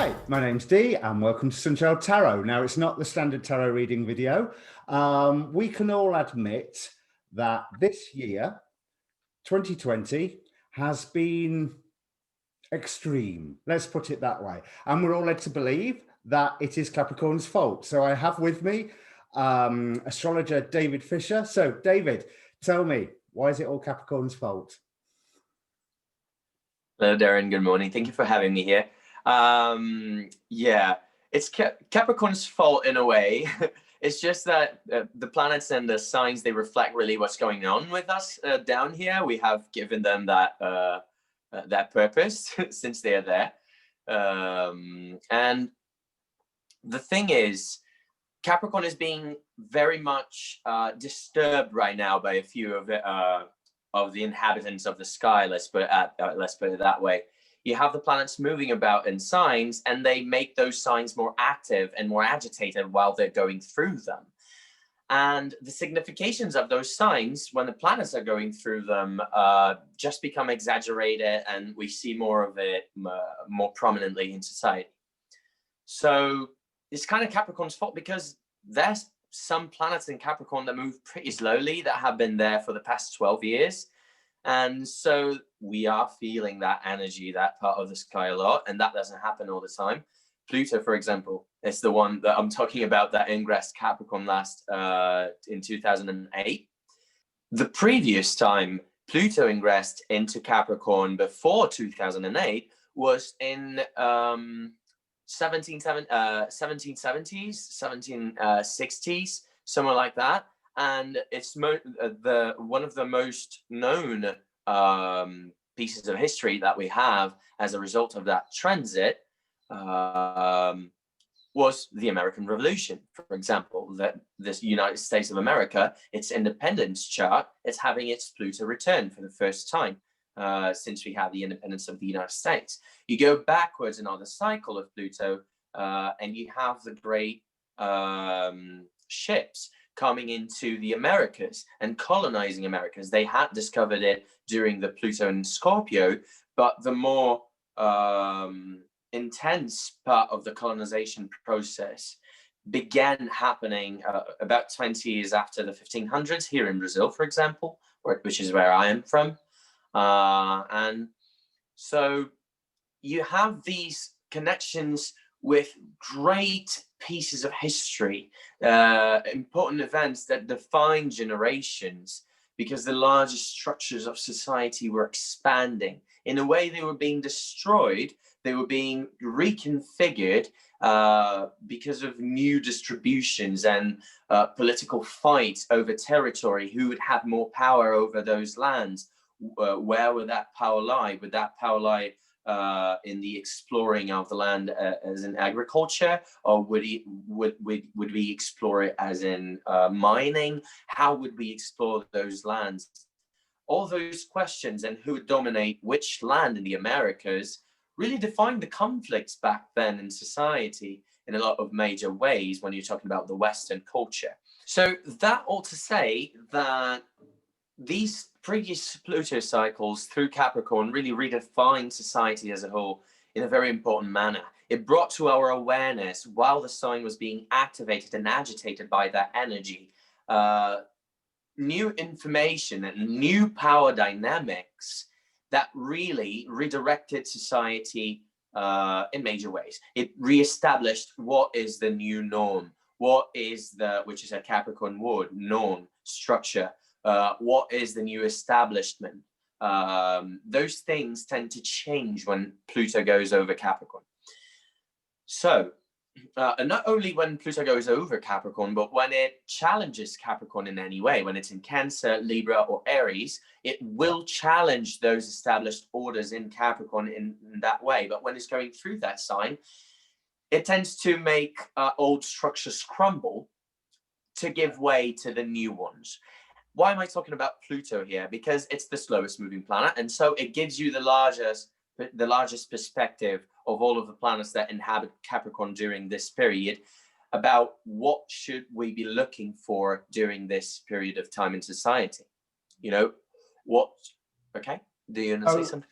Hi, my name's Dee and welcome to Sunchild Tarot. Now, it's not the standard tarot reading video. We can all admit that this year, 2020, has been extreme. Let's put it that way. And we're all led to believe that it is Capricorn's fault. So I have with me astrologer David Fischer. So David, tell me, why is it all Capricorn's fault? Hello, Darren. Good morning. Thank you for having me here. Yeah, it's Capricorn's fault in a way. It's just that the planets and the signs, they reflect really what's going on with us down here. We have given them that that purpose since they are there. And the thing is, Capricorn is being very much disturbed right now by a few of the inhabitants of the sky. Let's put it that way. You have the planets moving about in signs, and they make those signs more active and more agitated while they're going through them. And the significations of those signs, when the planets are going through them, just become exaggerated, and we see more of it more prominently in society. So it's kind of Capricorn's fault, because there's some planets in Capricorn that move pretty slowly, that have been there for the past 12 years. And so we are feeling that energy, that part of the sky a lot, and that doesn't happen all the time. Pluto, for example, is the one that I'm talking about that ingressed Capricorn last in 2008. The previous time Pluto ingressed into Capricorn before 2008 was in 1770s, 1760s, somewhere like that. And it's one of the most known pieces of history that we have as a result of that transit was the American Revolution, for example. That this United States of America, its independence chart, it's having its Pluto return for the first time since we had the independence of the United States. You go backwards in the cycle of Pluto, and you have the great ships coming into the Americas and colonizing Americas. They had discovered it during the Pluto and Scorpio, but the more intense part of the colonization process began happening about 20 years after the 1500s here in Brazil, for example, which is where I am from. And so you have these connections with great pieces of history, important events that define generations, because the largest structures of society were expanding. In a way, they were being destroyed, they were being reconfigured because of new distributions and political fights over territory. Who would have more power over those lands? Where would that power lie? Would that power lie in the exploring of the land as in agriculture, or would we explore it as in mining? How would we explore those lands? All those questions, and who would dominate which land in the Americas, really defined the conflicts back then in society in a lot of major ways when you're talking about the Western culture. So that ought to say that these previous Pluto cycles through Capricorn really redefined society as a whole in a very important manner. It brought to our awareness, while the sign was being activated and agitated by that energy, new information and new power dynamics that really redirected society in major ways. It reestablished what is the new norm, which is a Capricorn word, norm, structure. What is the new establishment? Those things tend to change when Pluto goes over Capricorn. So, not only when Pluto goes over Capricorn, but when it challenges Capricorn in any way, when it's in Cancer, Libra, or Aries, it will challenge those established orders in Capricorn in that way. But when it's going through that sign, it tends to make old structures crumble to give way to the new ones. Why am I talking about Pluto here? Because it's the slowest moving planet, and so it gives you the largest perspective of all of the planets that inhabit Capricorn during this period, about what should we be looking for during this period of time in society. You know, okay? Do you want to say something?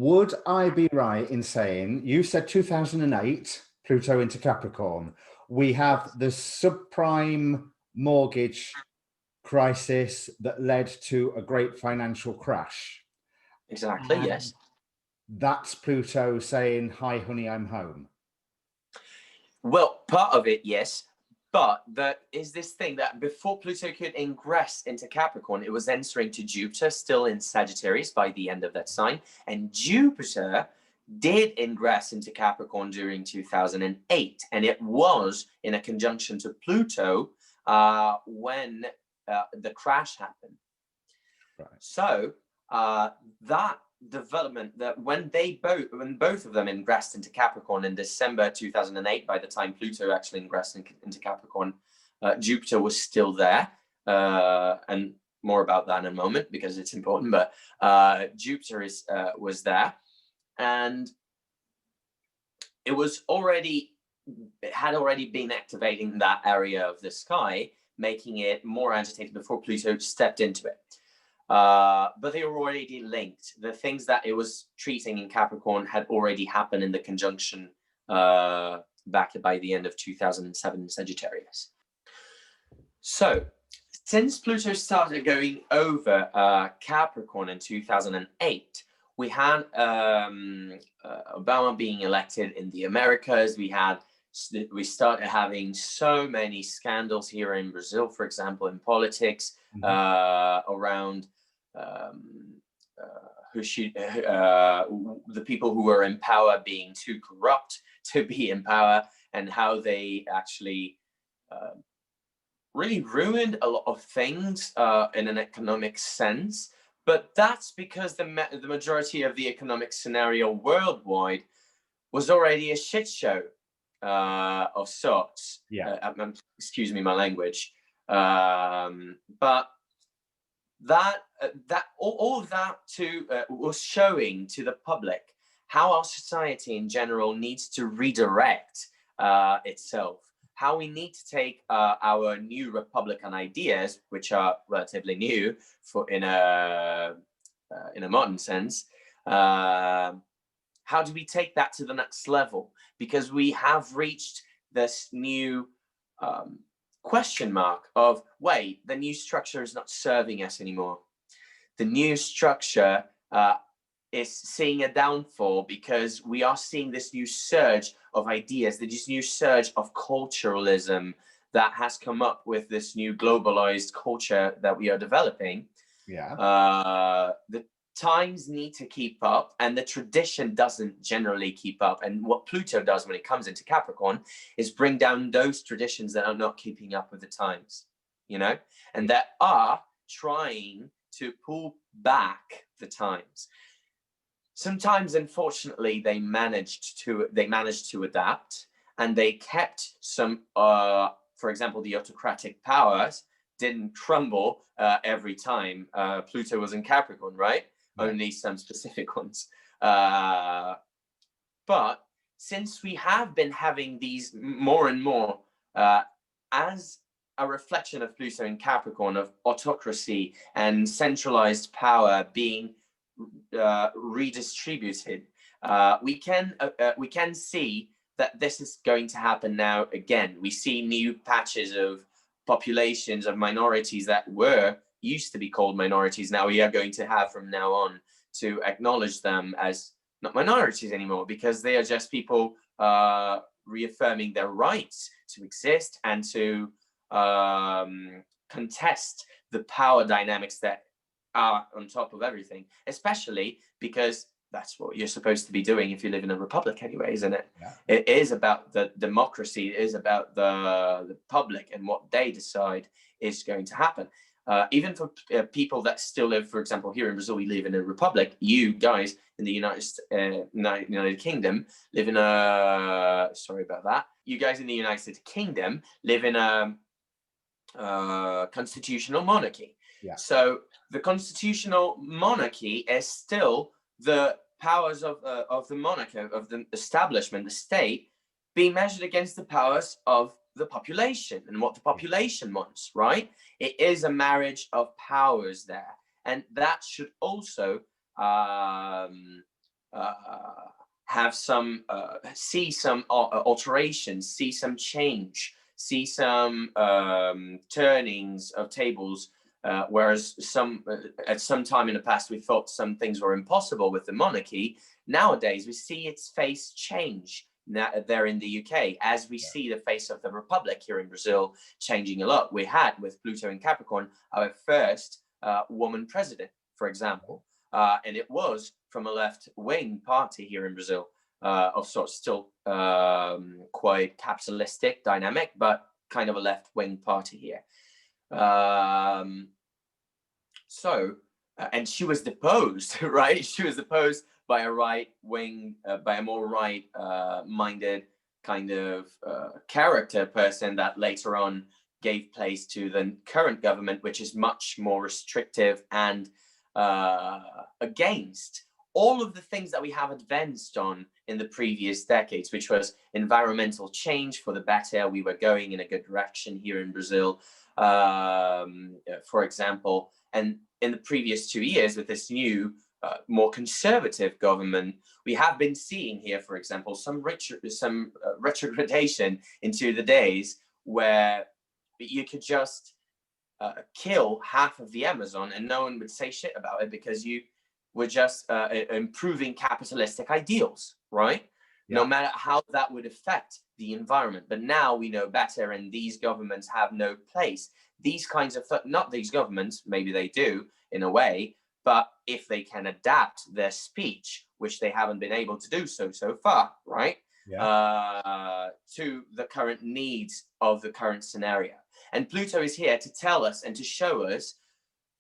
would I be right in saying, you said 2008, Pluto into Capricorn, we have the subprime mortgage crisis that led to a great financial crash. Exactly, And yes. that's Pluto saying, hi, honey, I'm home. Well, part of it, yes. But there is this thing that before Pluto could ingress into Capricorn, it was entering to Jupiter, still in Sagittarius by the end of that sign. And Jupiter did ingress into Capricorn during 2008. And it was in a conjunction to Pluto when the crash happened. Right. So that development, that when both of them ingressed into Capricorn in December 2008, by the time Pluto actually ingressed into Capricorn, Jupiter was still there, and more about that in a moment because it's important. But Jupiter was there, and it had already been activating that area of the sky, making it more agitated before Pluto stepped into it. But they were already linked. The things that it was treating in Capricorn had already happened in the conjunction back by the end of 2007 in Sagittarius. So, since Pluto started going over Capricorn in 2008, we had Obama being elected in the Americas. We started having so many scandals here in Brazil, for example, in politics, around the people who were in power being too corrupt to be in power, and how they actually really ruined a lot of things in an economic sense. But that's because the majority of the economic scenario worldwide was already a shit show of sorts. Yeah. Excuse me, my language. But all of that was showing to the public how our society in general needs to redirect itself, how we need to take our new Republican ideas, which are relatively new in a modern sense. How do we take that to the next level? Because we have reached this new question mark of, wait, the new structure is not serving us anymore. The new structure is seeing a downfall because we are seeing this new surge of ideas, this new surge of culturalism that has come up with this new globalized culture that we are developing. Yeah. The times need to keep up, and the tradition doesn't generally keep up. And what Pluto does when it comes into Capricorn is bring down those traditions that are not keeping up with the times, and that are trying to pull back the times. Sometimes, unfortunately, they managed to adapt, and they kept some, for example, the autocratic powers didn't crumble every time Pluto was in Capricorn, right? Yeah. Only some specific ones. But since we have been having these more and more as a reflection of Pluto in Capricorn, of autocracy and centralized power being redistributed, we can see that this is going to happen now again. We see new patches of populations of minorities that used to be called minorities. Now we are going to have from now on to acknowledge them as not minorities anymore, because they are just people reaffirming their rights to exist and to contest the power dynamics that are on top of everything, especially because that's what you're supposed to be doing if you live in a republic anyway, isn't it? Yeah. It is about the democracy. It is about the public and what they decide is going to happen. Even for people that still live, for example, here in Brazil, we live in a republic. You guys in the United Kingdom live in a, sorry about that. You guys in the United Kingdom live in a constitutional monarchy. Yeah. So the constitutional monarchy is still the powers of the monarchy, of the establishment, the state, being measured against the powers of the population and what the population wants, right? It is a marriage of powers there. And that should also have some see some alterations, see some change, see some turnings of tables. Whereas at some time in the past we thought some things were impossible with the monarchy, nowadays we see its face change. Now, there in the UK, as we see the face of the Republic here in Brazil changing a lot. We had, with Pluto in Capricorn, our first woman president, for example, and it was from a left-wing party here in Brazil, of sorts, still quite capitalistic, dynamic, but kind of a left-wing party here. And she was deposed, right? She was deposed by a right-wing, by a more right-minded kind of character person that later on gave place to the current government, which is much more restrictive and against all of the things that we have advanced on in the previous decades, which was environmental change for the better. We were going in a good direction here in Brazil, for example. And in the previous 2 years, with this new, more conservative government, we have been seeing here, for example, some retrogradation into the days where you could just kill half of the Amazon and no one would say shit about it because you were just improving capitalistic ideals, right? Yeah. No matter how that would affect the environment. But now we know better, and these governments have no place. These kinds of, not these governments, maybe they do in a way, but if they can adapt their speech, which they haven't been able to do so far, right? Yeah. To the current needs of the current scenario. And Pluto is here to tell us and to show us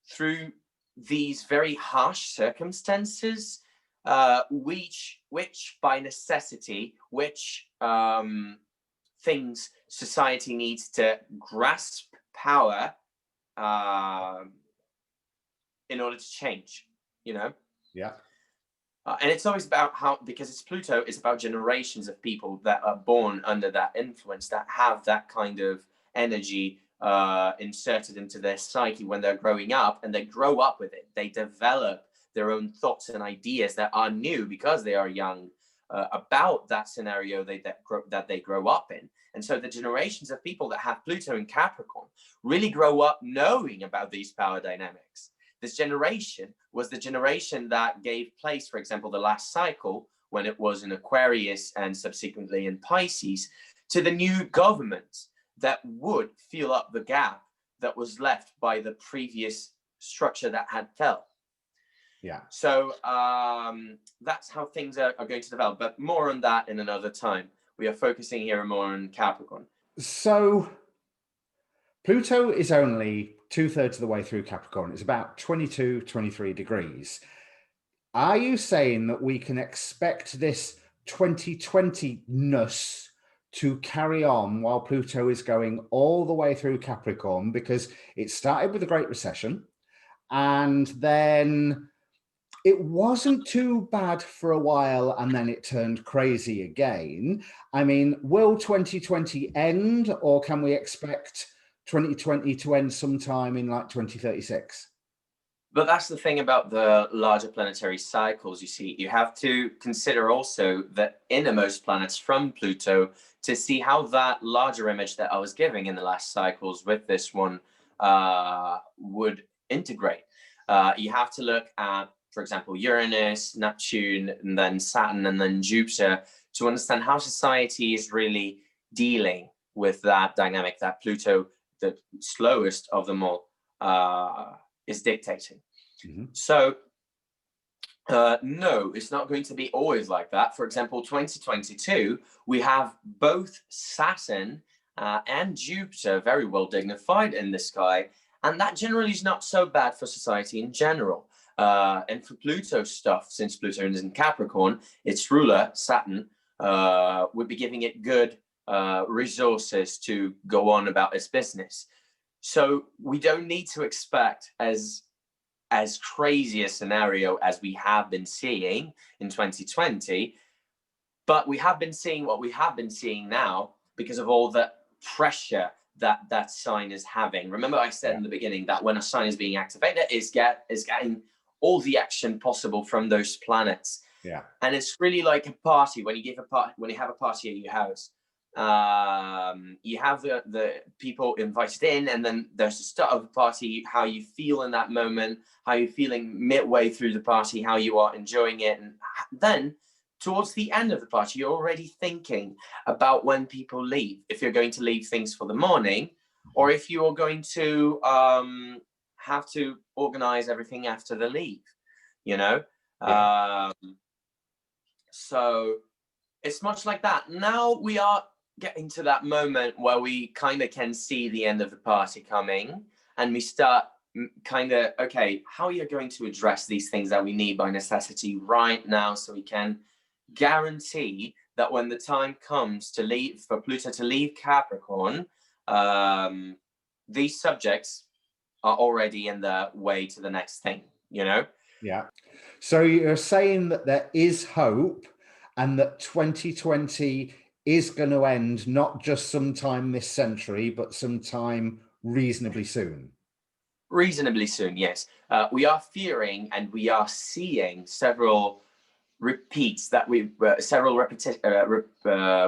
through these very harsh circumstances, which by necessity, which things society needs to grasp power in order to change, you know? Yeah. And it's always about how, because it's Pluto, it's about generations of people that are born under that influence, that have that kind of energy inserted into their psyche when they're growing up, and they grow up with it. They develop their own thoughts and ideas that are new because they are young about that scenario that they grow up in. And so the generations of people that have Pluto in Capricorn really grow up knowing about these power dynamics. This generation was the generation that gave place, for example, the last cycle, when it was in Aquarius and subsequently in Pisces, to the new government that would fill up the gap that was left by the previous structure that had fell. Yeah. So that's how things are going to develop, but more on that in another time. We are focusing here more on Capricorn. So Pluto is only 2/3 of the way through Capricorn. It's about 22, 23 degrees. Are you saying that we can expect this 2020-ness to carry on while Pluto is going all the way through Capricorn? Because it started with the Great Recession, and then it wasn't too bad for a while, and then it turned crazy again. I mean, will 2020 end, or can we expect 2020 to end sometime in like 2036? But that's the thing about the larger planetary cycles. You see, you have to consider also the innermost planets from Pluto to see how that larger image that I was giving in the last cycles with this one would integrate. You have to look at, for example, Uranus, Neptune, and then Saturn, and then Jupiter, to understand how society is really dealing with that dynamic that Pluto, the slowest of them all, is dictating. Mm-hmm. So no, it's not going to be always like that. For example, 2022, we have both Saturn and Jupiter very well dignified in the sky, and that generally is not so bad for society in general. And for Pluto stuff, since Pluto is in Capricorn, its ruler, Saturn, would be giving it good resources to go on about its business. So we don't need to expect as crazy a scenario as we have been seeing in 2020, but we have been seeing what we have been seeing now because of all the pressure that sign is having. Remember I said in the beginning that when a sign is being activated, is getting all the action possible from those planets. Yeah. And it's really like a party. When you have a party at your house, you have the people invited in, and then there's the start of the party, how you feel in that moment, how you're feeling midway through the party, how you are enjoying it. And then towards the end of the party, you're already thinking about when people leave, if you're going to leave things for the morning, or if you are going to have to organize everything after the leave, you know? Yeah. So it's much like that. Now we are getting to that moment where we kind of can see the end of the party coming, and we start kind of, okay, how are you going to address these things that we need by necessity right now, so we can guarantee that when the time comes to leave, for Pluto to leave Capricorn, these subjects are already in the way to the next thing, you know? Yeah. So you're saying that there is hope, and that 2020 is going to end not just sometime this century, but sometime reasonably soon. Reasonably soon, yes. We are fearing and we are seeing several repeats that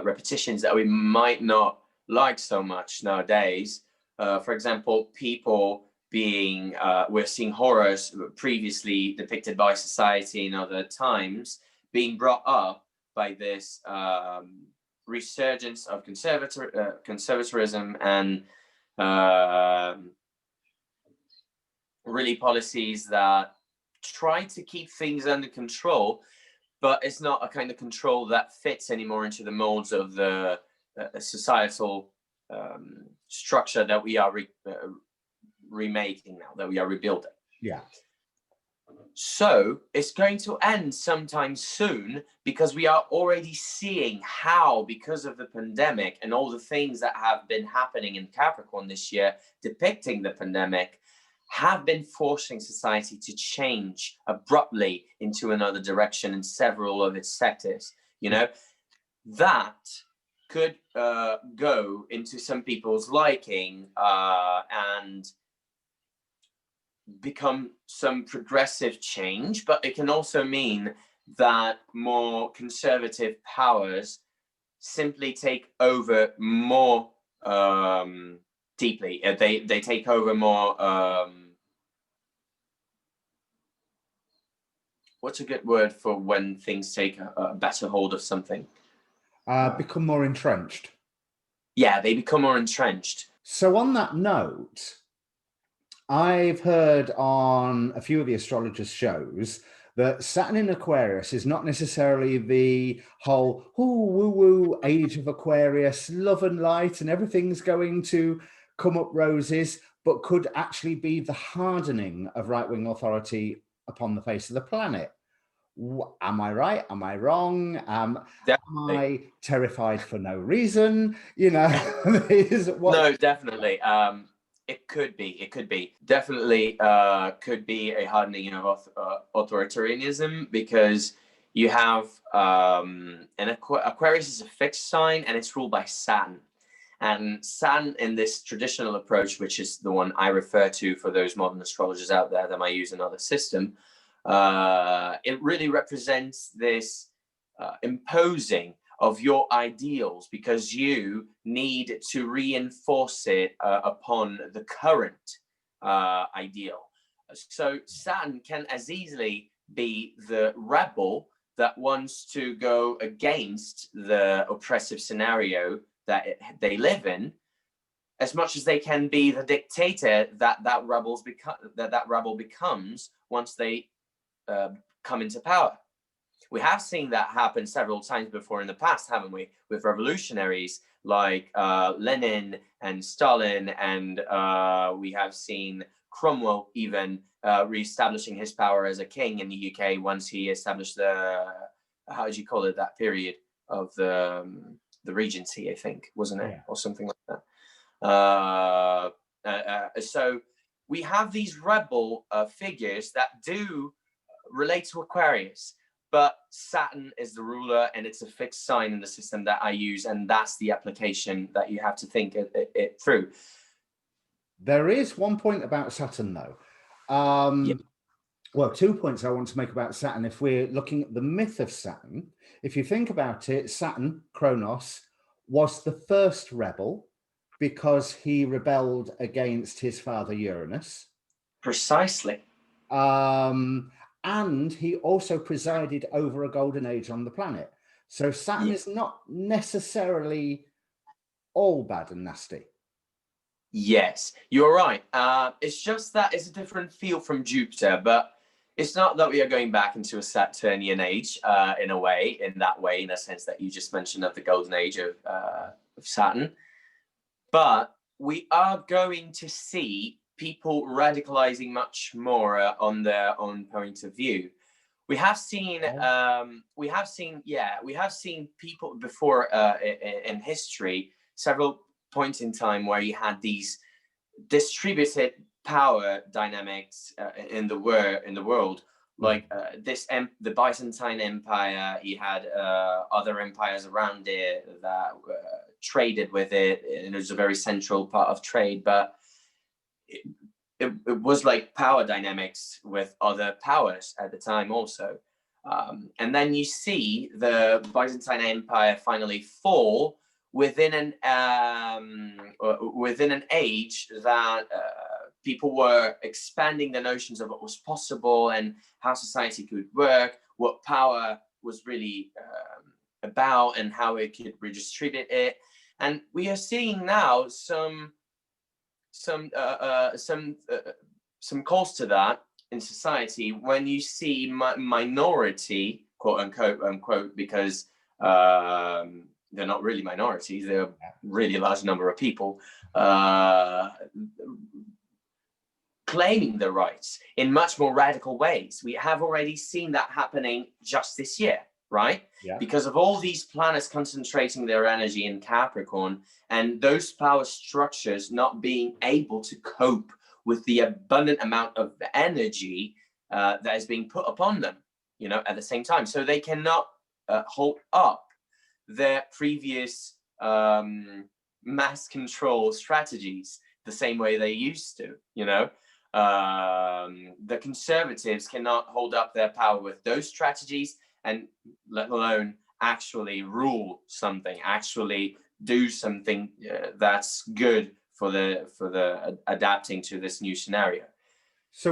repetitions that we might not like so much nowadays. For example, people being, we're seeing horrors previously depicted by society in other times being brought up by this resurgence of conservatism and really policies that try to keep things under control, but it's not a kind of control that fits anymore into the molds of the societal structure that we are remaking now, that we are rebuilding. Yeah. So it's going to end sometime soon, because we are already seeing how, because of the pandemic and all the things that have been happening in Capricorn this year, depicting the pandemic, have been forcing society to change abruptly into another direction in several of its sectors. You know, that could go into some people's liking and become some progressive change, but it can also mean that more conservative powers simply take over more deeply. They take over more. What's a good word for when things take a better hold of something? Become more entrenched. Yeah, they become more entrenched. So on that note, I've heard on a few of the astrologers' shows that Saturn in Aquarius is not necessarily the whole woo-woo age of Aquarius, love and light, and everything's going to come up roses, but could actually be the hardening of right-wing authority upon the face of the planet. Am I right? Am I wrong? Am I terrified for no reason? You know, No, definitely. It could be definitely could be a hardening of authoritarianism, because you have an Aquarius is a fixed sign and it's ruled by Saturn. And Saturn, in this traditional approach, which is the one I refer to for those modern astrologers out there that might use another system, it really represents this imposing of your ideals, because you need to reinforce it upon the current ideal. So Saturn can as easily be the rebel that wants to go against the oppressive scenario that they live in, as much as they can be the dictator that rebel becomes once they come into power. We have seen that happen several times before in the past, haven't we? With revolutionaries like Lenin and Stalin, and we have seen Cromwell even reestablishing his power as a king in the UK once he established the, how do you call it, that period of the Regency, I think, wasn't it? Yeah. Or something like that. So we have these rebel figures that do relate to Aquarius. But Saturn is the ruler, and it's a fixed sign in the system that I use, and that's the application that you have to think it through. There is one point about Saturn, though. Well, 2 points I want to make about Saturn. If we're looking at the myth of Saturn, if you think about it, Saturn, Kronos, was the first rebel because he rebelled against his father Uranus. Precisely. And he also presided over a golden age on the planet. So Saturn is not necessarily all bad and nasty. Yes, you're right. It's just that it's a different feel from Jupiter, but it's not that we are going back into a Saturnian age in a sense that you just mentioned of the golden age of Saturn. But we are going to see people radicalizing much more on their own point of view. We have seen people before in history, several points in time where you had these distributed power dynamics in the world, like the Byzantine Empire. You had other empires around it that traded with it, and it was a very central part of trade, but it was like power dynamics with other powers at the time also. And then you see the Byzantine Empire finally fall within an age that people were expanding the notions of what was possible and how society could work, what power was really about, and how it could redistribute it. And we are seeing now some calls to that in society when you see minority, quote unquote, because they're not really minorities, they're a really large number of people claiming their rights in much more radical ways. We have already seen that happening just this year, right? Yeah. Because of all these planets concentrating their energy in Capricorn, and those power structures not being able to cope with the abundant amount of energy that is being put upon them, at the same time. So they cannot hold up their previous mass control strategies the same way they used to, The conservatives cannot hold up their power with those strategies, and let alone actually rule something, actually do something that's good for the adapting to this new scenario. So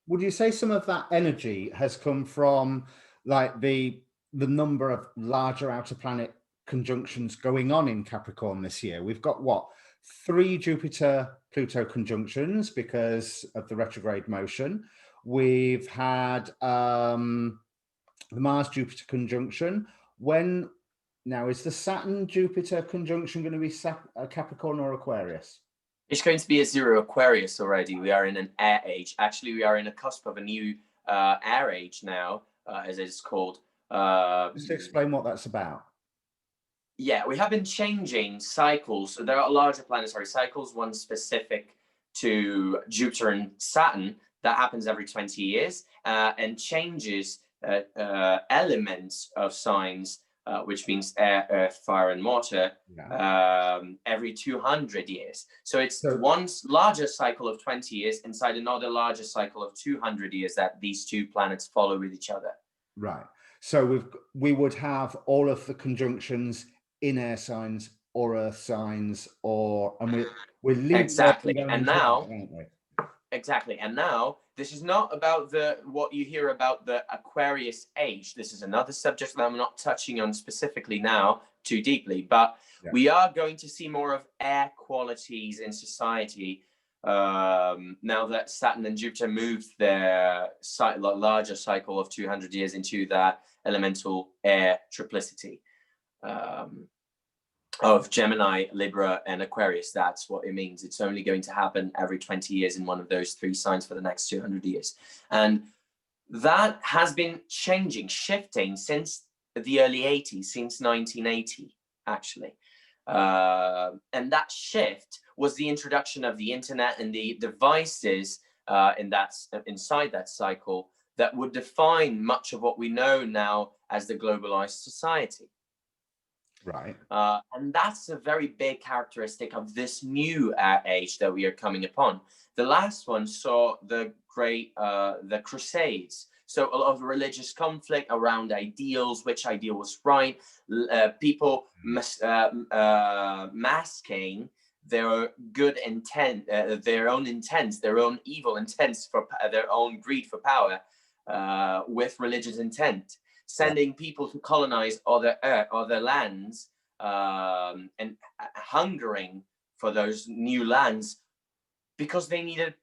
would you say some of that energy has come from like the number of larger outer planet conjunctions going on in Capricorn this year? We've got 3 Jupiter-Pluto conjunctions because of the retrograde motion. We've had the Mars-Jupiter conjunction. Now, is the Saturn-Jupiter conjunction going to be Capricorn or Aquarius? It's going to be a 0 Aquarius already. We are in an air age. Actually, we are in a cusp of a new air age now, as it's called. Just to explain what that's about. Yeah, we have been changing cycles. So there are larger planetary cycles, one specific to Jupiter and Saturn that happens every 20 years and changes elements of signs, which means air, earth, fire, and water, every 200 years. So it's one larger cycle of 20 years inside another larger cycle of 200 years that these two planets follow with each other. Right. So we would have all of the conjunctions in air signs or earth signs, and we're exactly. And now, exactly. And now, this is not about what you hear about the Aquarius age. This is another subject that I'm not touching on specifically now too deeply, but we are going to see more of air qualities in society now that Saturn and Jupiter moved their larger cycle of 200 years into that elemental air triplicity of Gemini, Libra, and Aquarius. That's what it means. It's only going to happen every 20 years in one of those 3 signs for the next 200 years. And that has been shifting since the early 80s, since 1980, actually. And that shift was the introduction of the internet and the devices inside that cycle that would define much of what we know now as the globalized society. Right. And that's a very big characteristic of this new age that we are coming upon. The last one saw the the Crusades. So a lot of religious conflict around ideals, which ideal was right, people masking their good intent, their own intents, their own evil intents for their own greed for power, with religious intent, sending people to colonize other lands, and hungering for those new lands because they needed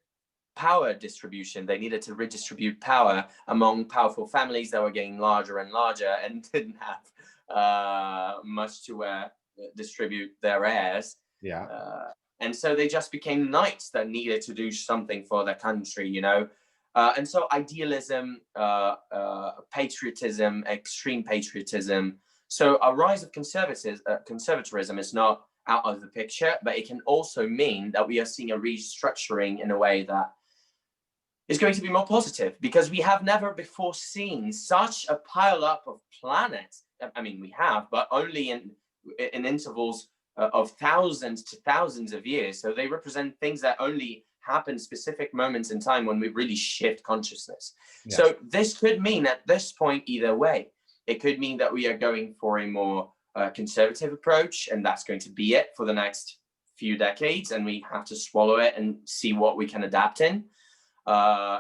power distribution. They needed to redistribute power among powerful families that were getting larger and larger and didn't have much to distribute their heirs. Yeah. And so they just became knights that needed to do something for their country, you know. And so idealism, patriotism, extreme patriotism. So a rise of conservatism is not out of the picture, but it can also mean that we are seeing a restructuring in a way that is going to be more positive, because we have never before seen such a pile up of planets. I mean, we have, but only in intervals of thousands to thousands of years. So they represent things that only happen specific moments in time when we really shift consciousness. Yeah. So this could mean at this point either way. It could mean that we are going for a more conservative approach, and that's going to be it for the next few decades, and we have to swallow it and see what we can adapt in.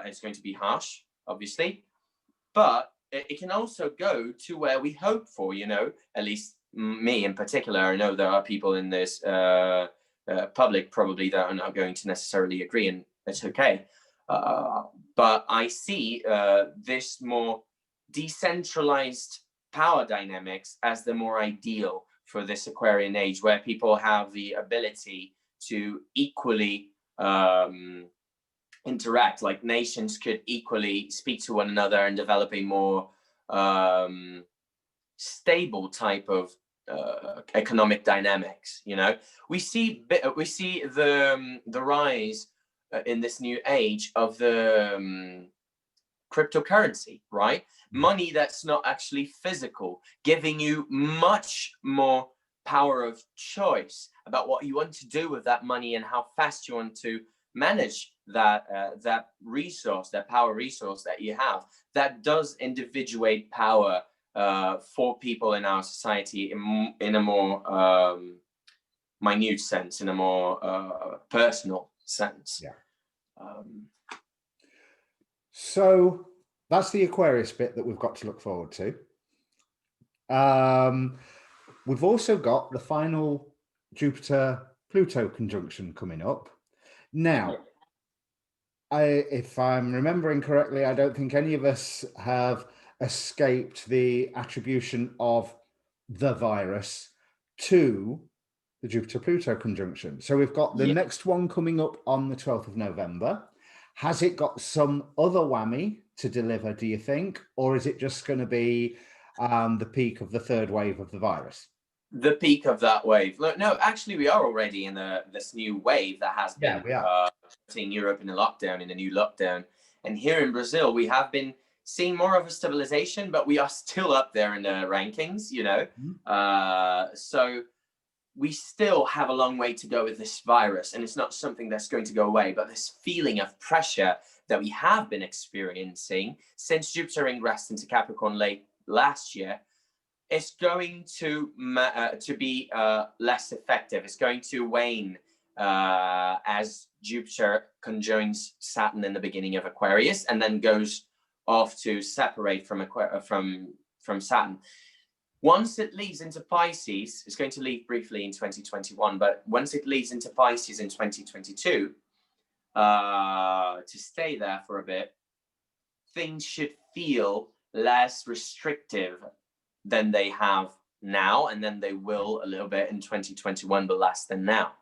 It's going to be harsh, obviously, but it can also go to where we hope for, you know, at least me in particular. I know there are people in this public probably that are not going to necessarily agree, and it's okay. But I see this more decentralized power dynamics as the more ideal for this Aquarian age, where people have the ability to equally interact, like nations could equally speak to one another and develop a more stable type of economic dynamics. You know, we see the rise in this new age of the cryptocurrency, right? Money that's not actually physical, giving you much more power of choice about what you want to do with that money and how fast you want to manage that resource, that power resource that you have. That does individuate power for people in our society in a more minute sense, in a more personal sense. Yeah. So that's the Aquarius bit that we've got to look forward to. We've also got the final Jupiter-Pluto conjunction coming up. Now, if I'm remembering correctly, I don't think any of us have escaped the attribution of the virus to the Jupiter-Pluto conjunction. So we've got the next one coming up on the 12th of November. Has it got some other whammy to deliver, do you think? Or is it just going to be the peak of the third wave of the virus? The peak of that wave. Look, no, actually, we are already in this new wave that has been putting Europe in a lockdown, in a new lockdown. And here in Brazil, we have been seeing more of a stabilization, but we are still up there in the rankings, you know. So we still have a long way to go with this virus, and it's not something that's going to go away. But this feeling of pressure that we have been experiencing since Jupiter ingressed into Capricorn late last year, it's going to be less effective. It's going to wane as Jupiter conjoins Saturn in the beginning of Aquarius, and then goes off to separate from Saturn. Once it leads into Pisces, it's going to leave briefly in 2021, but once it leads into Pisces in 2022, to stay there for a bit, things should feel less restrictive than they have now, and then they will a little bit in 2021, but less than now.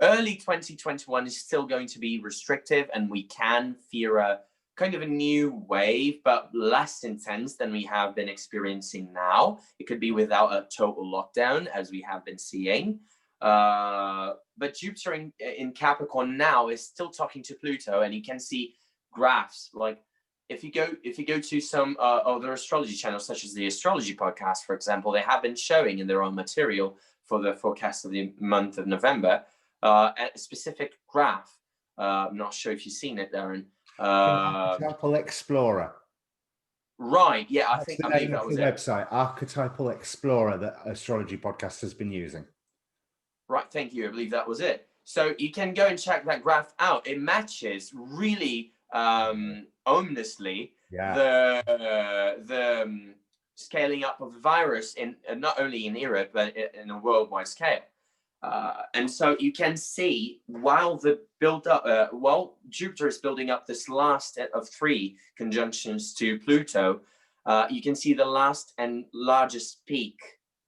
Early 2021 is still going to be restrictive, and we can fear a kind of a new wave, but less intense than we have been experiencing now. It could be without a total lockdown, as we have been seeing. But Jupiter in Capricorn now is still talking to Pluto, and you can see graphs like if you go to some other astrology channels, such as the Astrology Podcast, for example, they have been showing in their own material for the forecast of the month of November a specific graph. I'm not sure if you've seen it, Darren. Archetypal Explorer. Right. Yeah, I That's believe that was the it. website, Archetypal Explorer, that Astrology Podcast has been using. Right. Thank you. I believe that was it. So you can go and check that graph out. It matches really ominously the scaling up of the virus in not only in Europe but in a worldwide scale. And so you can see while Jupiter is building up this last of 3 conjunctions to Pluto, you can see the last and largest peak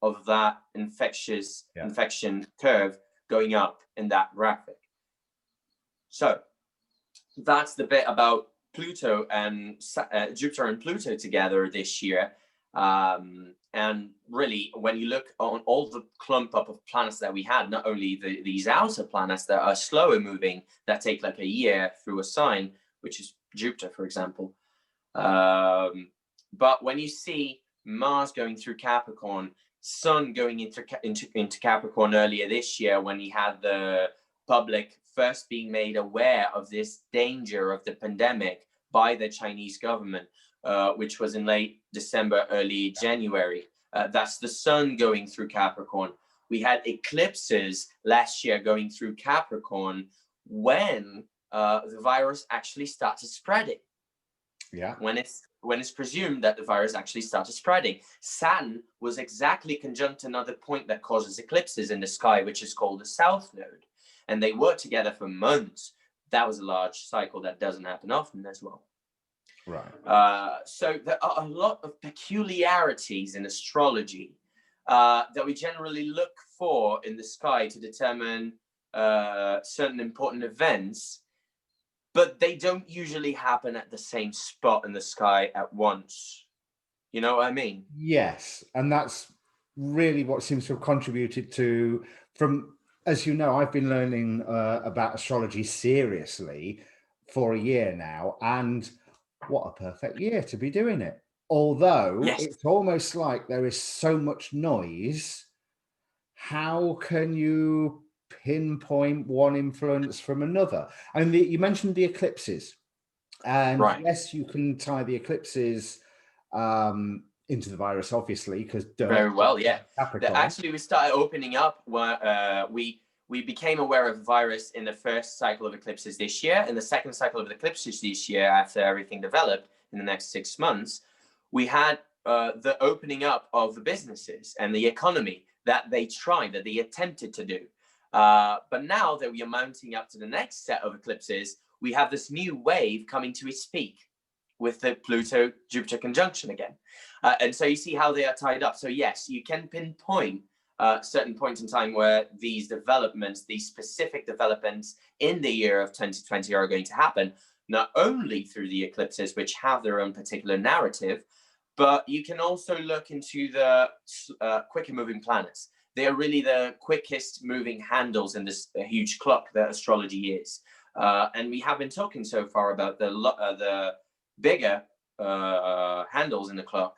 of that infection curve going up in that graphic. So that's the bit about Pluto and Jupiter and Pluto together this year. And really, when you look on all the clump up of planets that we had, not only these outer planets that are slower moving, that take like a year through a sign, which is Jupiter, for example. But when you see Mars going through Capricorn, Sun going into Capricorn earlier this year, when he had the public first being made aware of this danger of the pandemic by the Chinese government, which was in late December, early January. That's the Sun going through Capricorn. We had eclipses last year going through Capricorn when the virus actually started spreading. Yeah. When it's presumed that the virus actually started spreading. Saturn was exactly conjunct another point that causes eclipses in the sky, which is called the South Node. And they worked together for months. That was a large cycle that doesn't happen often as well. Right. So there are a lot of peculiarities in astrology that we generally look for in the sky to determine certain important events, but they don't usually happen at the same spot in the sky at once. You know what I mean? Yes. And that's really what seems to have contributed to, as you know, I've been learning about astrology seriously for a year now, and what a perfect year to be doing it. Although it's almost like there is so much noise. How can you pinpoint one influence from another? And you mentioned the eclipses, and yes, you can tie the eclipses into the virus, obviously, because very well, yeah. Actually, we started opening up where we became aware of the virus in the first cycle of eclipses this year. In the second cycle of eclipses this year, after everything developed in the next 6 months, we had the opening up of the businesses and the economy that they attempted to do. But now that we are mounting up to the next set of eclipses, we have this new wave coming to its peak with the Pluto-Jupiter conjunction again. And so you see how they are tied up. So yes, you can pinpoint certain points in time where these developments, these specific developments in the year of 2020 are going to happen, not only through the eclipses, which have their own particular narrative, but you can also look into the quicker moving planets. They are really the quickest moving handles in this huge clock that astrology is. And we have been talking so far about the bigger handles in the clock.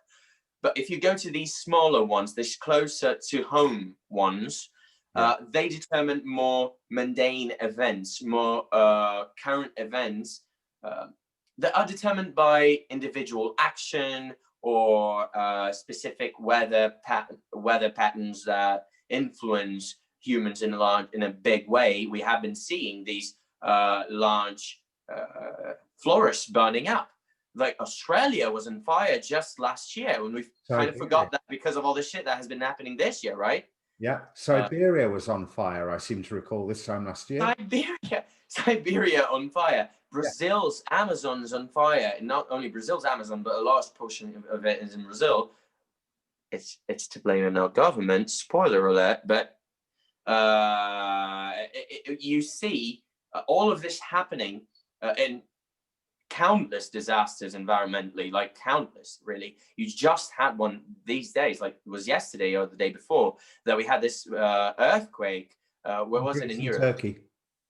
But if you go to these smaller ones, these closer to home ones, they determine more mundane events, more current events that are determined by individual action or specific weather patterns that influence humans in a big way. We have been seeing these large forests burning up. Like Australia was on fire just last year, and we've kind of forgot that because of all the shit that has been happening this year, right? Yeah, Siberia was on fire, I seem to recall, this time last year. Siberia on fire. Brazil's Amazon is on fire. And not only Brazil's Amazon, but a large portion of it is in Brazil. It's to blame on our government, spoiler alert, but you see all of this happening in countless disasters environmentally, like countless, really. You just had one these days, like it was yesterday or the day before, that we had this earthquake. Where was it? In Europe? Turkey.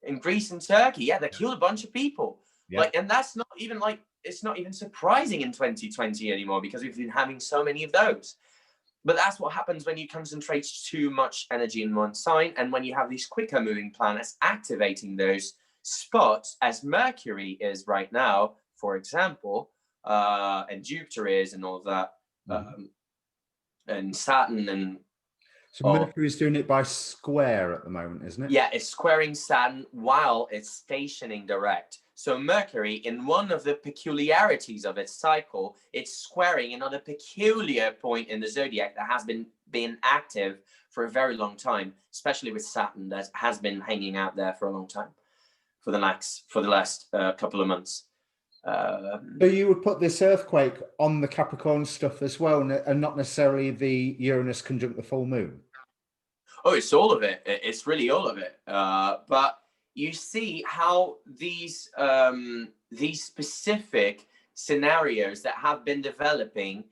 In Greece and Turkey, that killed a bunch of people. Like, and that's not even like it's not even surprising in 2020 anymore, because we've been having so many of those. But that's what happens when you concentrate too much energy in one sign, and when you have these quicker moving planets activating those spots, as Mercury is right now, for example, and Jupiter is, and all of that, and Saturn, and so Mercury's doing it by square at the moment, isn't it? yeah, it's squaring Saturn while it's stationing direct. So Mercury, in one of the peculiarities of its cycle, it's squaring another peculiar point in the zodiac that has been active for a very long time, especially with Saturn, that has been hanging out there for a long time, for the last couple of months. So you would put this earthquake on the Capricorn stuff as well, and not necessarily the Uranus conjunct the full moon? Oh, it's all of it. It's really all of it. But you see how these specific scenarios that have been developing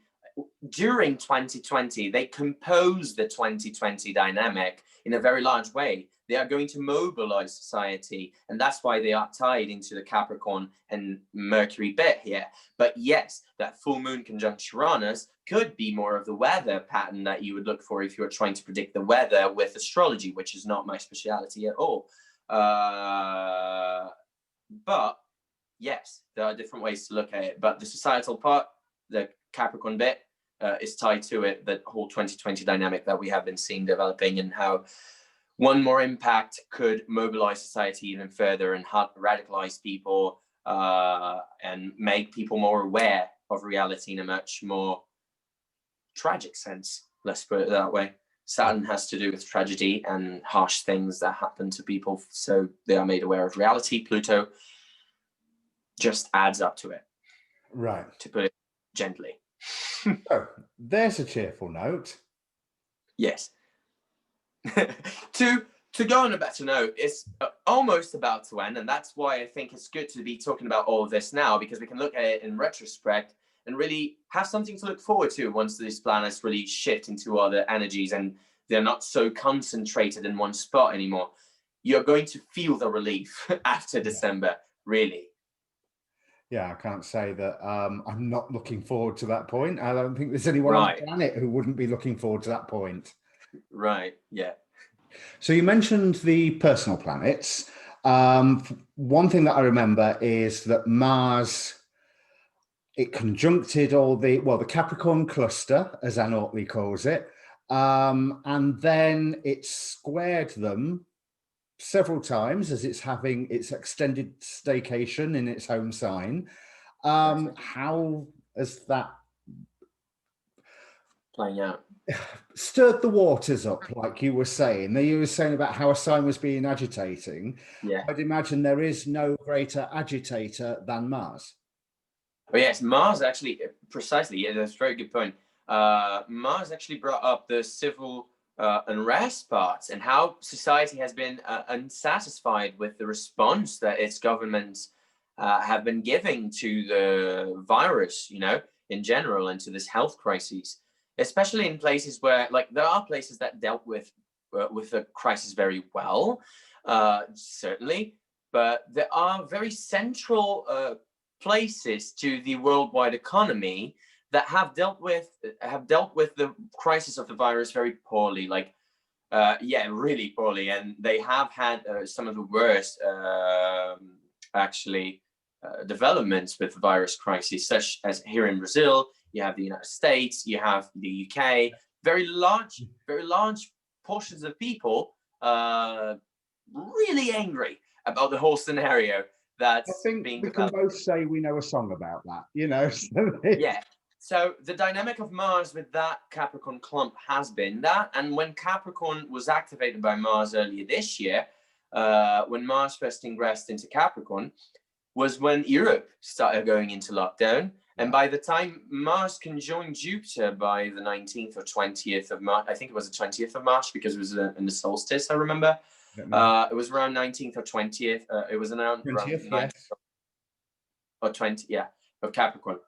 during 2020, they compose the 2020 dynamic in a very large way. They are going to mobilize society, and that's why they are tied into the Capricorn and Mercury bit here. But yes, that full moon conjunct Uranus could be more of the weather pattern that you would look for if you were trying to predict the weather with astrology, which is not my speciality at all. But yes, there are different ways to look at it. But the societal part, the Capricorn bit, is tied to it, that whole 2020 dynamic that we have been seeing developing, and how one more impact could mobilize society even further and radicalize people, and make people more aware of reality in a much more tragic sense. Let's put it that way. Saturn has to do with tragedy and harsh things that happen to people, so they are made aware of reality. Pluto just adds up to it, right? To put it gently. So there's a cheerful note. Yes. To go on a better note, it's almost about to end, and that's why I think it's good to be talking about all of this now, because we can look at it in retrospect and really have something to look forward to once these planets really shift into other energies and they're not so concentrated in one spot anymore. You're going to feel the relief after December, really. Yeah, I can't say that I'm not looking forward to that point. I don't think there's anyone on the planet who wouldn't be looking forward to that point. Right, yeah. So you mentioned the personal planets. One thing that I remember is that Mars, it conjuncted all the Capricorn cluster, as Anne Ortley calls it, and then it squared them several times as it's having its extended staycation in its home sign. How has that playing out? Stirred the waters up, like you were saying. You were saying about how a sign was being agitating. Yeah. I'd imagine there is no greater agitator than Mars. Oh yes, Mars actually, precisely, yeah, that's a very good point. Mars actually brought up the civil unrest parts, and how society has been unsatisfied with the response that its governments have been giving to the virus, in general, and to this health crisis. Especially in places where, like, there are places that dealt with the crisis very well, certainly, but there are very central places to the worldwide economy that have dealt with the crisis of the virus very poorly, really poorly, and they have had some of the worst developments with the virus crisis, such as here in Brazil. You have the United States, you have the UK, very large portions of people really angry about the whole scenario that's being developed. We can both say we know a song about that, Yeah. So the dynamic of Mars with that Capricorn clump has been that, and when Capricorn was activated by Mars earlier this year, when Mars first ingressed into Capricorn, was when Europe started going into lockdown. And by the time Mars conjoined Jupiter by the 19th or 20th of March, I think it was the 20th of March, because it was in the solstice, I remember. It was around 19th or 20th. It was around 20th, 19th or 20th, yeah, of Capricorn.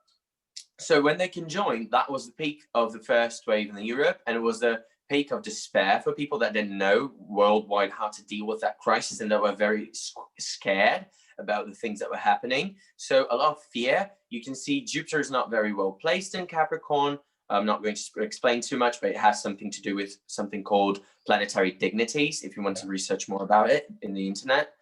So when they conjoined, that was the peak of the first wave in Europe, and it was the peak of despair for people that didn't know worldwide how to deal with that crisis, and that were very scared about the things that were happening. So a lot of fear. You can see Jupiter is not very well placed in Capricorn. I'm not going to explain too much, but it has something to do with something called planetary dignities, if you want to research more about it in the internet.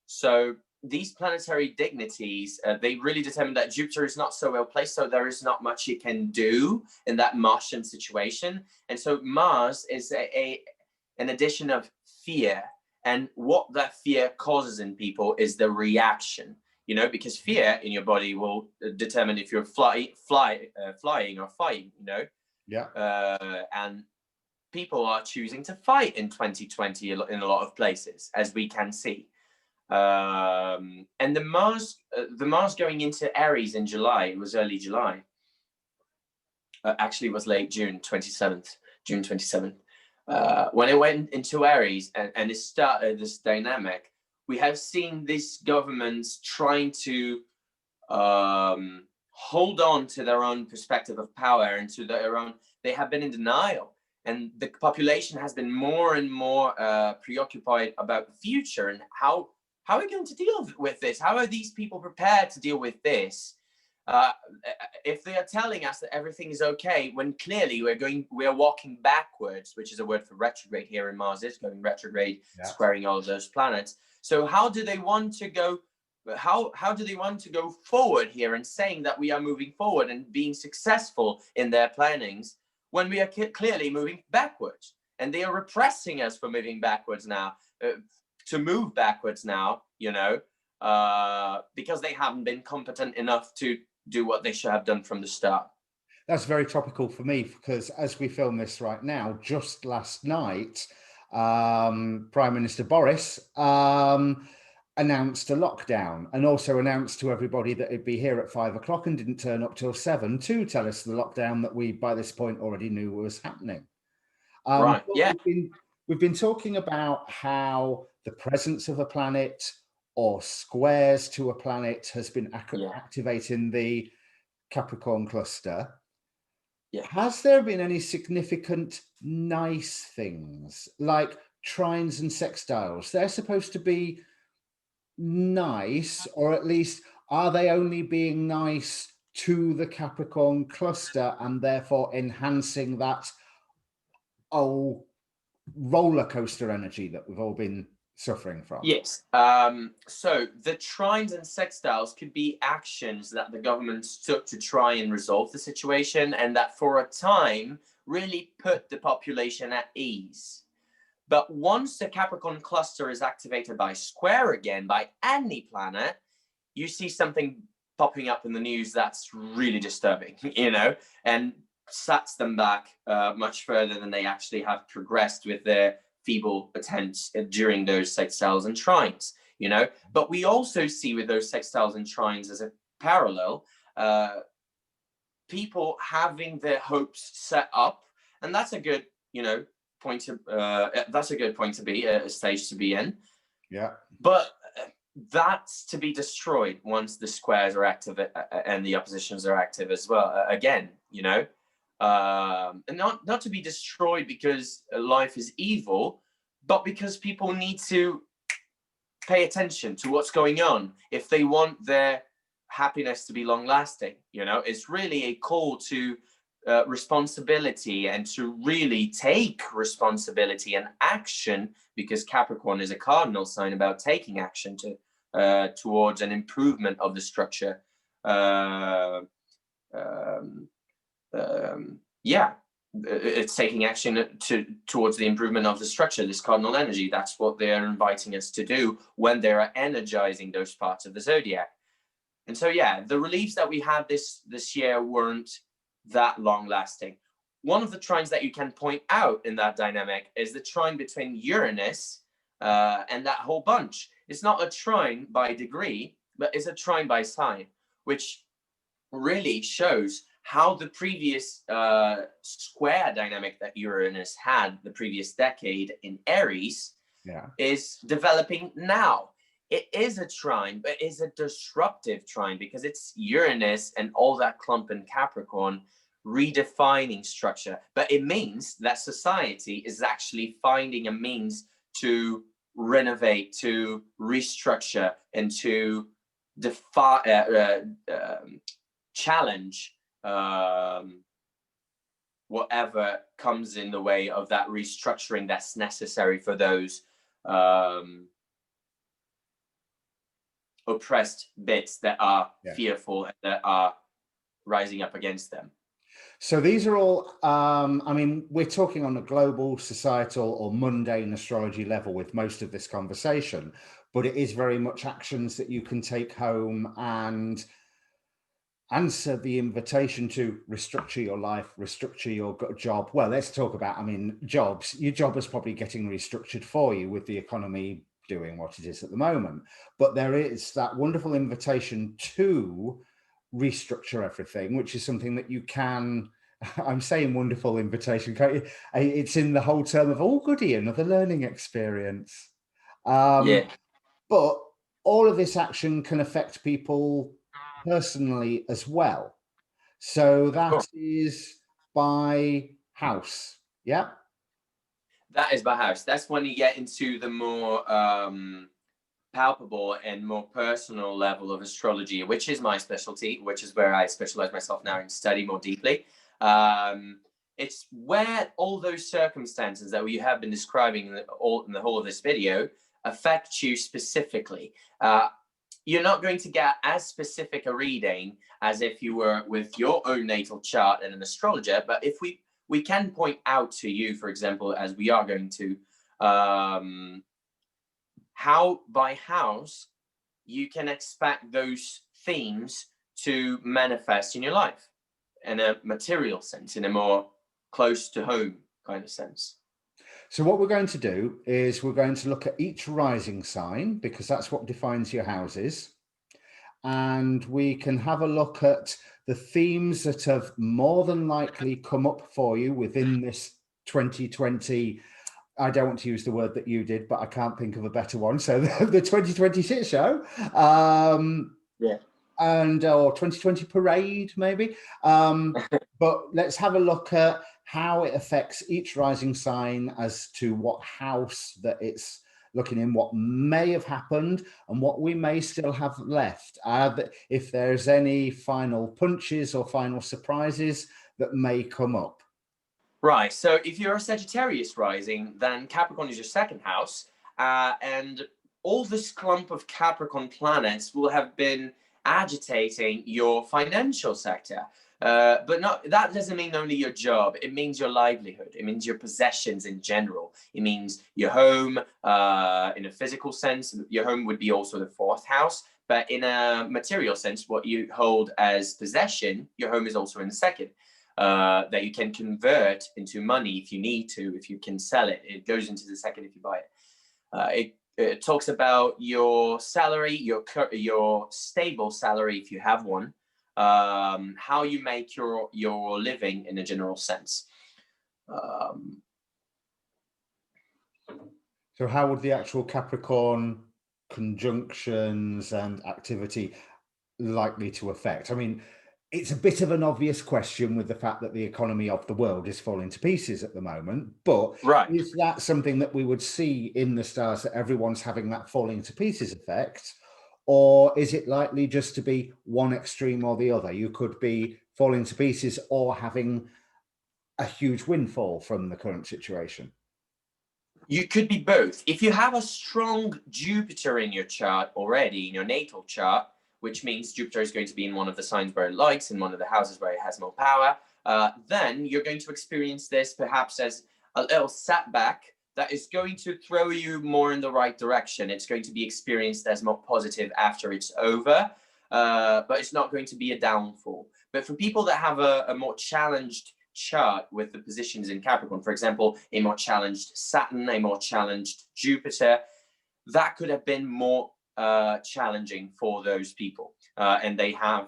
So these planetary dignities, they really determine that Jupiter is not so well placed, so there is not much it can do in that Martian situation. And so Mars is an addition of fear. And what that fear causes in people is the reaction, you know, because fear in your body will determine if you're flying or fighting, you know. Yeah. And people are choosing to fight in 2020 in a lot of places, as we can see. And the Mars going into Aries in July, it was early July. Actually, it was late June 27th. When it went into Aries and it started this dynamic, we have seen these governments trying to hold on to their own perspective of power and to their own. They have been in denial, and the population has been more and more preoccupied about the future and how are we going to deal with this? How are these people prepared to deal with this? If they are telling us that everything is okay, when clearly we are walking backwards, which is a word for retrograde here in Mars is going retrograde, squaring all of those planets. So how do they want to go? How do they want to go forward here and saying that we are moving forward and being successful in their plannings when we are clearly moving backwards? And they are repressing us for moving backwards now. To move backwards now, you know, because they haven't been competent enough to do what they should have done from the start. That's very topical for me, because as we film this right now, just last night, Prime Minister Boris announced a lockdown, and also announced to everybody that it'd be here at 5 o'clock and didn't turn up till 7 to tell us the lockdown that we by this point already knew was happening. Right. Yeah. We've been talking about how the presence of a planet or squares to a planet has been activating the Capricorn cluster. Yeah. Has there been any significant nice things like trines and sextiles? They're supposed to be nice, or at least are they only being nice to the Capricorn cluster and therefore enhancing that roller coaster energy that we've all been suffering from? Yes. So the trines and sextiles could be actions that the government took to try and resolve the situation, and that for a time really put the population at ease. But once the Capricorn cluster is activated by square again, by any planet, you see something popping up in the news that's really disturbing, you know, and sets them back much further than they actually have progressed with their feeble attempts during those sextiles and trines, you know. But we also see with those sextiles and trines as a parallel, people having their hopes set up, and that's a good, you know, that's a good point to be, a stage to be in. Yeah. But that's to be destroyed once the squares are active and the oppositions are active as well. Again, you know. And not to be destroyed because life is evil, but because people need to pay attention to what's going on if they want their happiness to be long lasting. You know, it's really a call to responsibility and to really take responsibility and action, because Capricorn is a cardinal sign about taking action towards an improvement of the structure. It's taking action towards the improvement of the structure, this cardinal energy. That's what they're inviting us to do when they're energizing those parts of the zodiac. And so, yeah, the reliefs that we had this year weren't that long lasting. One of the trines that you can point out in that dynamic is the trine between Uranus and that whole bunch. It's not a trine by degree, but it's a trine by sign, which really shows how the previous square dynamic that Uranus had the previous decade in Aries is developing now. It is a trine, but it's a disruptive trine because it's Uranus and all that clump in Capricorn redefining structure. But it means that society is actually finding a means to renovate, to restructure, and to challenge whatever comes in the way of that restructuring that's necessary for those oppressed bits that are fearful and that are rising up against them. So these are all, I mean, we're talking on a global, societal or mundane astrology level with most of this conversation, but it is very much actions that you can take home and answer the invitation to restructure your life, restructure your job. Well, let's talk about, I mean, jobs. Your job is probably getting restructured for you with the economy doing what it is at the moment. But there is that wonderful invitation to restructure everything, which is something that you can, I'm saying wonderful invitation, it's in the whole term of, oh, goody, another learning experience. But all of this action can affect people personally as well. So that is by house. Yeah. That is by house. That's when you get into the more palpable and more personal level of astrology, which is my specialty, which is where I specialize myself now and study more deeply. It's where all those circumstances that we have been describing in the whole of this video affect you specifically. You're not going to get as specific a reading as if you were with your own natal chart and an astrologer, but if we can point out to you, for example, as we are going to, how by house you can expect those themes to manifest in your life in a material sense, in a more close to home kind of sense. So what we're going to do is we're going to look at each rising sign, because that's what defines your houses. And we can have a look at the themes that have more than likely come up for you within this 2020. I don't want to use the word that you did, but I can't think of a better one. So the 2020 shit show. And or 2020 parade, maybe. But let's have a look at how it affects each rising sign as to what house that it's looking in, what may have happened and what we may still have left. If there's any final punches or final surprises that may come up. Right. So if you're a Sagittarius rising, then Capricorn is your second house. And all this clump of Capricorn planets will have been agitating your financial sector. But that doesn't mean only your job. It means your livelihood. It means your possessions in general. It means your home in a physical sense. Your home would be also the fourth house. But in a material sense, what you hold as possession, your home is also in the second. That you can convert into money if you need to, if you can sell it. It goes into the second if you buy it. It talks about your salary, your stable salary if you have one, how you make your living in a general sense. So how would the actual Capricorn conjunctions and activity likely to affect? I mean, it's a bit of an obvious question with the fact that the economy of the world is falling to pieces at the moment, but is that something that we would see in the stars, that everyone's having that falling to pieces effect? Or is it likely just to be one extreme or the other? You could be falling to pieces or having a huge windfall from the current situation. You could be both. If you have a strong Jupiter in your chart already, in your natal chart, which means Jupiter is going to be in one of the signs where it likes, in one of the houses where it has more power, then you're going to experience this perhaps as a little setback that is going to throw you more in the right direction. It's going to be experienced as more positive after it's over, but it's not going to be a downfall. But for people that have a more challenged chart with the positions in Capricorn, for example, a more challenged Saturn, a more challenged Jupiter, that could have been more challenging for those people, and they have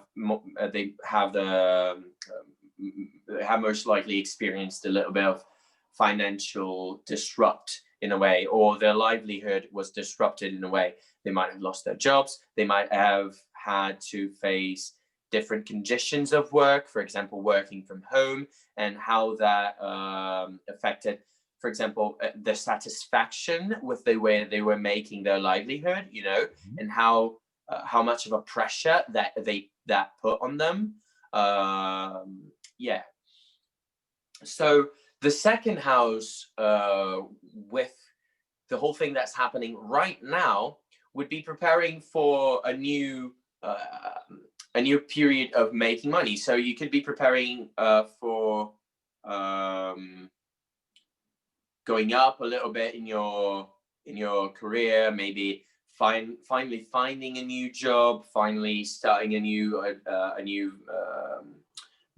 most likely experienced a little bit of financial disrupt in a way, or their livelihood was disrupted in a way. They might have lost their jobs. They might have had to face different conditions of work, for example, working from home, and how that affected. for example, the satisfaction with the way they were making their livelihood, you know, and how much of a pressure that put on them. Yeah. So the second house, with the whole thing that's happening right now, would be preparing for a new period of making money. So you could be preparing for going up a little bit in your career, maybe finally finding a new job, finally starting a new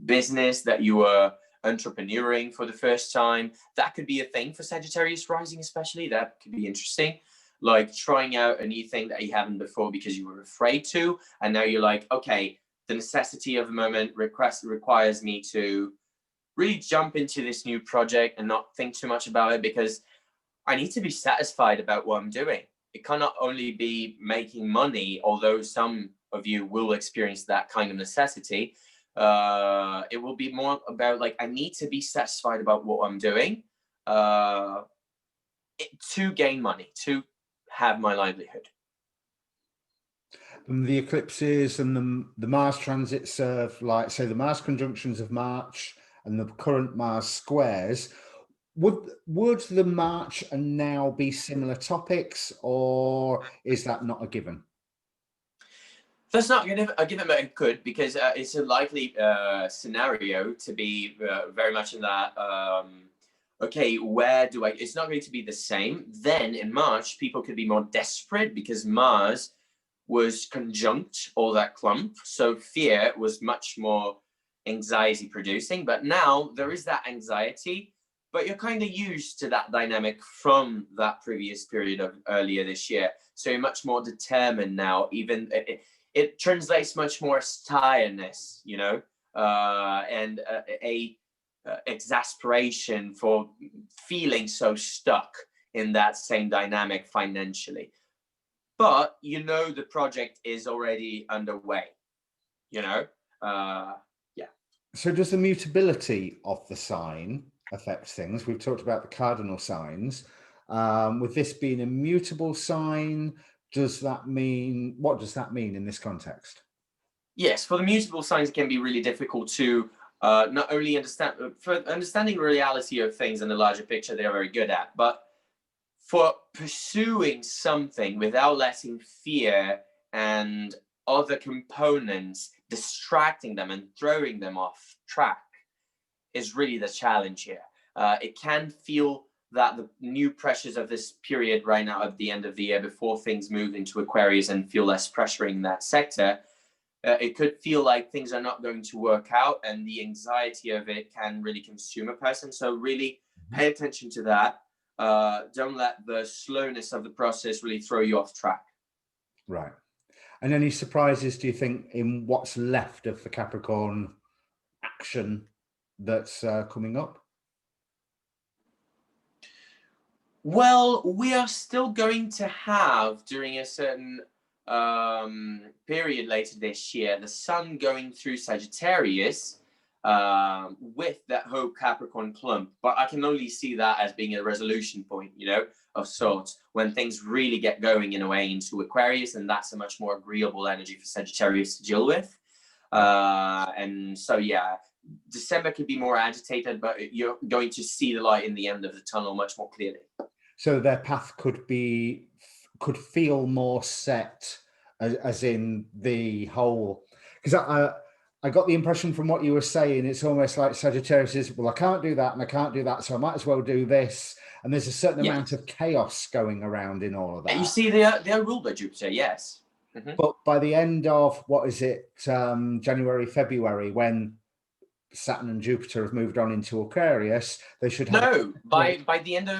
business that you were entrepreneuring for the first time. That could be a thing for Sagittarius rising, especially. That could be interesting, like trying out a new thing that you haven't before because you were afraid to, and now you're like, okay, the necessity of the moment requires me to really jump into this new project and not think too much about it, because I need to be satisfied about what I'm doing. It cannot only be making money, although some of you will experience that kind of necessity. It will be more about, like, I need to be satisfied about what I'm doing to gain money, to have my livelihood. And the eclipses and the Mars transits of, like, say, the Mars conjunctions of March and the current Mars squares, would the March and now be similar topics, or is that not a given? That's not a given, but it could, because it's a likely scenario to be very much in that, okay, where do I, it's not going to be the same. Then in March, people could be more desperate because Mars was conjunct all that clump. So fear was much more anxiety producing, but now there is that anxiety, but you're kind of used to that dynamic from that previous period of earlier this year. So you're much more determined now. Even it translates much more as tiredness, you know, and a exasperation for feeling so stuck in that same dynamic financially. But you know the project is already underway, you know. Yeah. So does the mutability of the sign affect things? We've talked about the cardinal signs. With this being a mutable sign, what does that mean in this context? Yes, for the mutable signs, it can be really difficult to not only understanding the reality of things in the larger picture, they are very good at, but for pursuing something without letting fear and other components distracting them and throwing them off track is really the challenge here. It can feel that the new pressures of this period right now at the end of the year, before things move into Aquarius and feel less pressuring in that sector, it could feel like things are not going to work out, and the anxiety of it can really consume a person. So really pay attention to that. Don't let the slowness of the process really throw you off track. Right. And any surprises, do you think, in what's left of the Capricorn action that's coming up? Well, we are still going to have, during a certain period later this year, the sun going through Sagittarius with that whole Capricorn clump. But I can only see that as being a resolution point, you know, of sorts, when things really get going in a way into Aquarius, and that's a much more agreeable energy for Sagittarius to deal with. And so, yeah, December could be more agitated, but you're going to see the light in the end of the tunnel much more clearly. So their path could feel more set, as in the whole, because I got the impression from what you were saying, it's almost like Sagittarius is, well, I can't do that and I can't do that, so I might as well do this. And there's a certain amount of chaos going around in all of that. You see, they are ruled by Jupiter, yes. Mm-hmm. But by the end of, what is it, January, February, when Saturn and Jupiter have moved on into Aquarius, they should have... by the end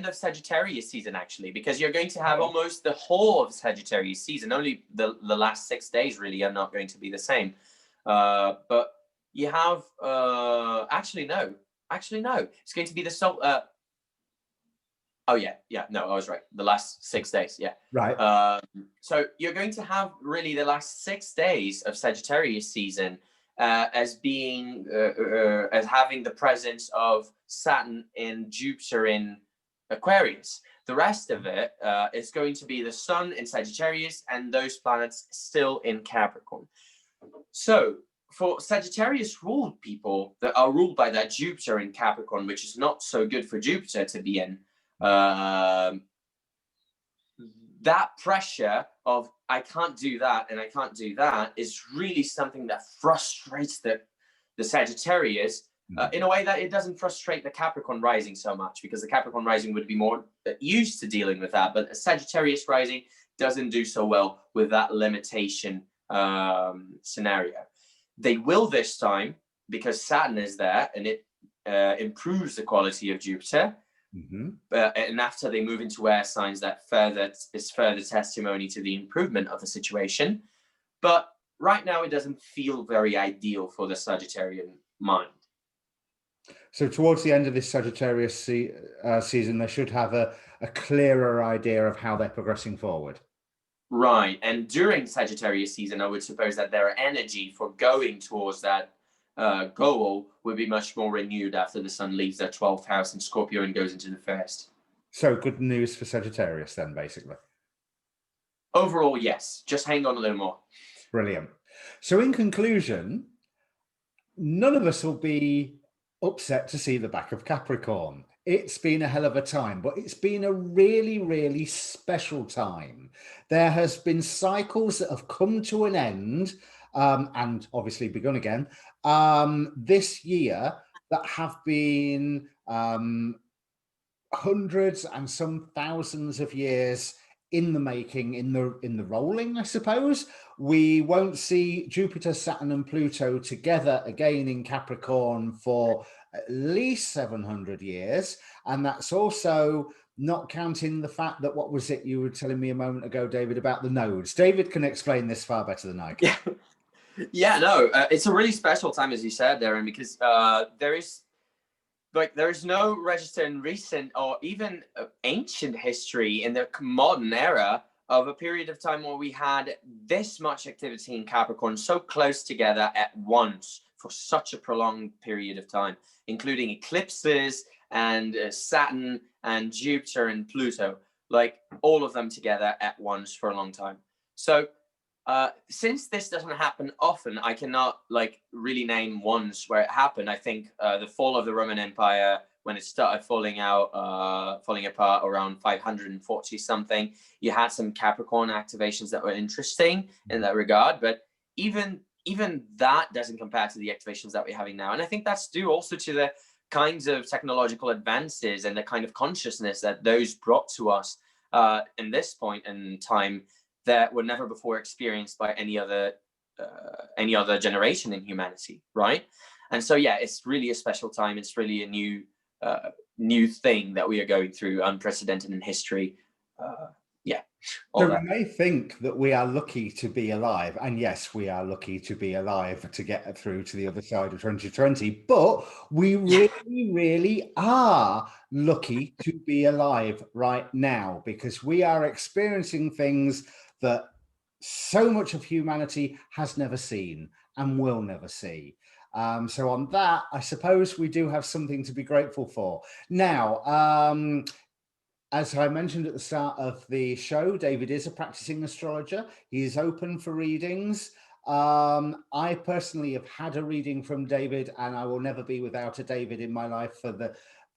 of Sagittarius season, actually, because you're going to have almost the whole of Sagittarius season. Only the last 6 days really are not going to be the same. But you have actually no. It's going to be the I was right. The last 6 days, yeah. Right. So you're going to have really the last 6 days of Sagittarius season as being as having the presence of Saturn and Jupiter in Aquarius. The rest of it is going to be the Sun in Sagittarius and those planets still in Capricorn. So for Sagittarius ruled people that are ruled by that Jupiter in Capricorn, which is not so good for Jupiter to be in, that pressure of I can't do that and I can't do that is really something that frustrates the Sagittarius in a way that it doesn't frustrate the Capricorn rising so much, because the Capricorn rising would be more used to dealing with that, but the Sagittarius rising doesn't do so well with that limitation scenario. They will this time, because Saturn is there and it improves the quality of Jupiter. And after they move into air signs, that is further testimony to the improvement of the situation. But right now, it doesn't feel very ideal for the Sagittarian mind. So towards the end of this Sagittarius season, they should have a clearer idea of how they're progressing forward. Right. And during Sagittarius season, I would suppose that their energy for going towards that goal would be much more renewed after the Sun leaves their 12th house in Scorpio and goes into the first. So good news for Sagittarius then, basically. Overall, yes. Just hang on a little more. Brilliant. So in conclusion, none of us will be upset to see the back of Capricorn. It's been a hell of a time, but it's been a really, really special time. There has been cycles that have come to an end and obviously begun again this year that have been hundreds and some thousands of years in the making, in the rolling, I suppose. We won't see Jupiter, Saturn and Pluto together again in Capricorn for at least 700 years. And that's also not counting the fact that, what was it you were telling me a moment ago, David, about the nodes? David can explain this far better than I can. No, it's a really special time, as you said, Darren, because there is no register in recent or even ancient history in the modern era of a period of time where we had this much activity in Capricorn so close together at once for such a prolonged period of time, including eclipses and Saturn and Jupiter and Pluto, like all of them together at once for a long time. So since this doesn't happen often, I cannot really name ones where it happened. I think the fall of the Roman Empire, when it started falling apart around 540 something, you had some Capricorn activations that were interesting in that regard. But even that doesn't compare to the activations that we're having now. And I think that's due also to the kinds of technological advances and the kind of consciousness that those brought to us in this point in time that were never before experienced by any other generation in humanity, right? And so, yeah, it's really a special time. It's really a new thing that we are going through, unprecedented in history. So we may think that we are lucky to be alive, and yes, we are lucky to be alive to get through to the other side of 2020, but we really, really are lucky to be alive right now, because we are experiencing things that so much of humanity has never seen and will never see. So on that, I suppose we do have something to be grateful for. Now, as I mentioned at the start of the show, David is a practicing astrologer. He is open for readings. I personally have had a reading from David, and I will never be without a David in my life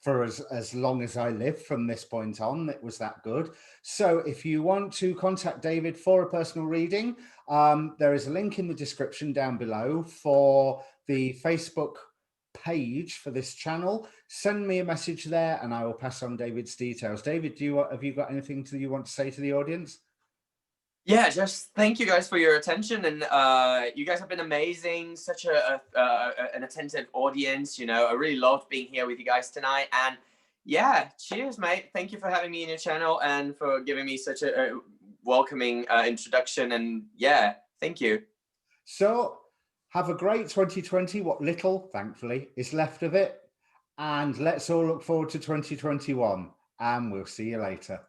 for as long as I live from this point on. It was that good. So if you want to contact David for a personal reading, there is a link in the description down below for the Facebook page for this channel. Send me a message there and I will pass on David's details. David, have you got anything you want to say to the audience? Yeah, just thank you guys for your attention, and you guys have been amazing. Such an attentive audience. I really loved being here with you guys tonight. And yeah, cheers, mate. Thank you for having me in your channel and for giving me such a welcoming introduction. And yeah, thank you. So have a great 2020, what little, thankfully, is left of it. And let's all look forward to 2021. And we'll see you later.